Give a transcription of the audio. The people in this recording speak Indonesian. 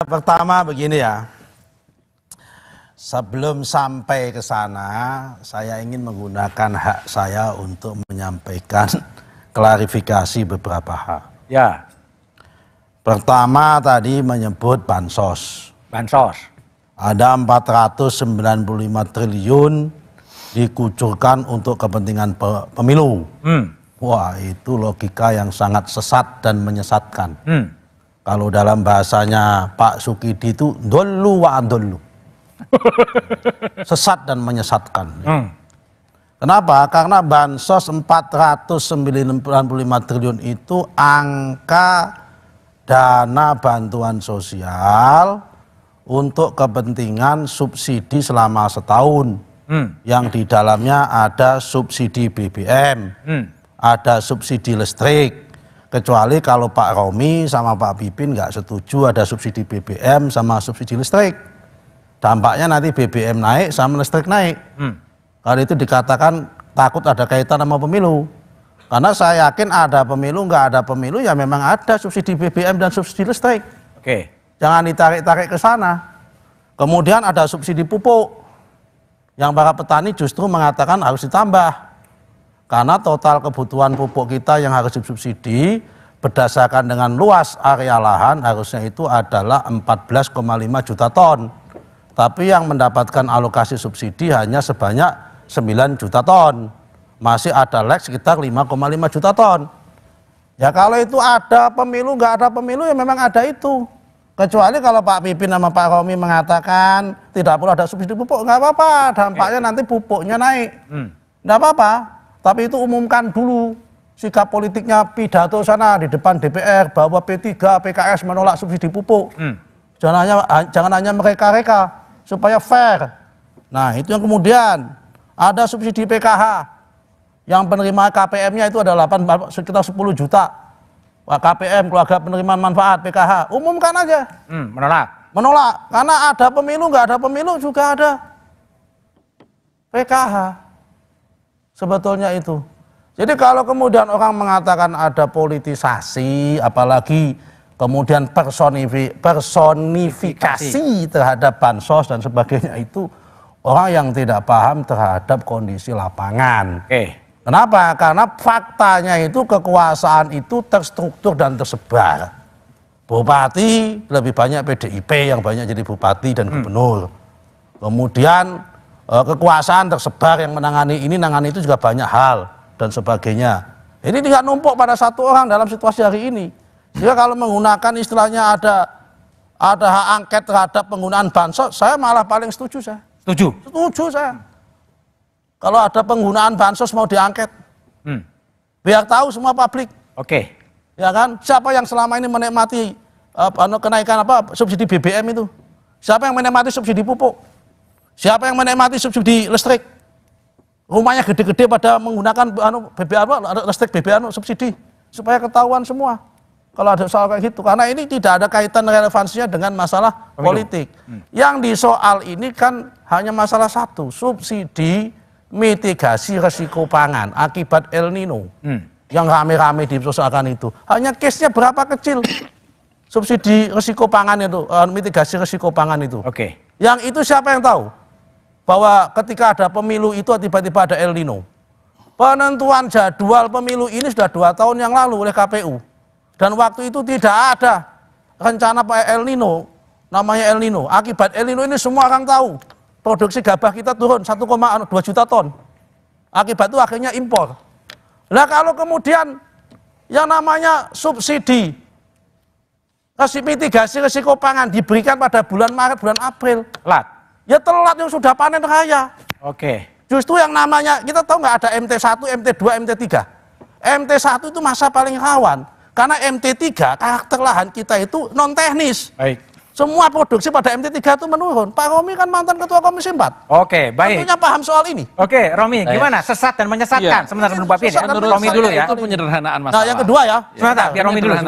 Pertama begini ya, sebelum sampai ke sana, saya ingin menggunakan hak saya untuk menyampaikan klarifikasi beberapa hal. Ya. Pertama tadi menyebut bansos. Bansos. Ada 495 triliun dikucurkan untuk kepentingan pemilu. Wah, itu logika yang sangat sesat dan menyesatkan. Kalau dalam bahasanya Pak Sukidi itu dolu wa dolu. Sesat dan menyesatkan. Kenapa? Karena bansos 495 triliun itu angka dana bantuan sosial untuk kepentingan subsidi selama setahun. Yang di dalamnya ada subsidi BBM, ada subsidi listrik. Kecuali kalau Pak Romi sama Pak Pipin nggak setuju ada subsidi BBM sama subsidi listrik. Dampaknya nanti BBM naik sama listrik naik. Kalau itu dikatakan takut ada kaitan sama pemilu. Karena saya yakin ada pemilu, nggak ada pemilu ya memang ada subsidi BBM dan subsidi listrik. Oke. Jangan ditarik-tarik ke sana. Kemudian ada subsidi pupuk. Yang para petani justru mengatakan harus ditambah. Karena total kebutuhan pupuk kita yang harus disubsidi berdasarkan dengan luas area lahan harusnya itu adalah 14,5 juta ton. Tapi yang mendapatkan alokasi subsidi hanya sebanyak 9 juta ton. Masih ada lag sekitar 5,5 juta ton. Ya kalau itu ada pemilu, nggak ada pemilu ya memang ada itu. Kecuali kalau Pak Pipin sama Pak Romi mengatakan tidak perlu ada subsidi pupuk, nggak apa-apa. Dampaknya nanti pupuknya naik. Nggak apa-apa. Tapi itu umumkan dulu sikap politiknya pidato sana di depan DPR bahwa P3, PKS menolak subsidi pupuk. Jangan hanya mereka-reka supaya fair. Nah itu yang kemudian ada subsidi PKH yang penerima KPM-nya itu ada sekitar 10 juta. KPM keluarga penerimaan manfaat PKH umumkan aja. Menolak karena ada pemilu nggak ada pemilu juga ada PKH. Sebetulnya itu. Jadi kalau kemudian orang mengatakan ada politisasi, apalagi kemudian personifikasi terhadap bansos dan sebagainya itu orang yang tidak paham terhadap kondisi lapangan. Kenapa? Karena faktanya itu kekuasaan itu terstruktur dan tersebar. Bupati lebih banyak PDIP yang banyak jadi bupati dan gubernur. Kemudian kekuasaan tersebar yang menangani ini, nangani itu juga banyak hal dan sebagainya. Ini tidak numpuk pada satu orang dalam situasi hari ini. Jika kalau menggunakan istilahnya ada hak angket terhadap penggunaan bansos, saya malah paling setuju saya. Setuju saya. Kalau ada penggunaan bansos mau diangket, biar tahu semua publik. Ya kan? Siapa yang selama ini menikmati kenaikan subsidi BBM itu? Siapa yang menikmati subsidi pupuk? Siapa yang menikmati subsidi listrik? Rumahnya gede-gede pada menggunakan listrik BBM subsidi supaya ketahuan semua. Kalau ada soal kayak gitu, karena ini tidak ada kaitan relevansinya dengan masalah politik. Yang disoal ini kan hanya masalah satu, subsidi mitigasi risiko pangan akibat El Nino. Yang rame-rame dipersoalkan itu. Hanya case-nya berapa kecil subsidi risiko pangan itu, mitigasi risiko pangan itu. Yang itu siapa yang tahu? Bahwa ketika ada pemilu itu tiba-tiba ada El Nino. Penentuan jadwal pemilu ini sudah 2 tahun yang lalu oleh KPU. Dan waktu itu tidak ada rencana El Nino, namanya El Nino. Akibat El Nino ini semua orang tahu. Produksi gabah kita turun 1,2 juta ton. Akibat itu akhirnya impor. Nah kalau kemudian yang namanya subsidi mitigasi risiko pangan diberikan pada bulan Maret, bulan April. Ya telat yang sudah panen raya. Justru yang namanya, kita tahu nggak ada MT1, MT2, MT3. MT1 itu masa paling rawan. Karena MT3 karakter lahan kita itu non teknis. Semua produksi pada MT3 itu menurun. Pak Romi kan mantan ketua Komisi 4. Tentunya paham soal ini. Romi, gimana? Sesat dan menyesatkan. Sebentar sebelum Pak Pin ya. Menurut Romi dulu ya. Itu penyederhanaan masalah. Nah yang kedua ya. Sebentar, biar Romi dulu.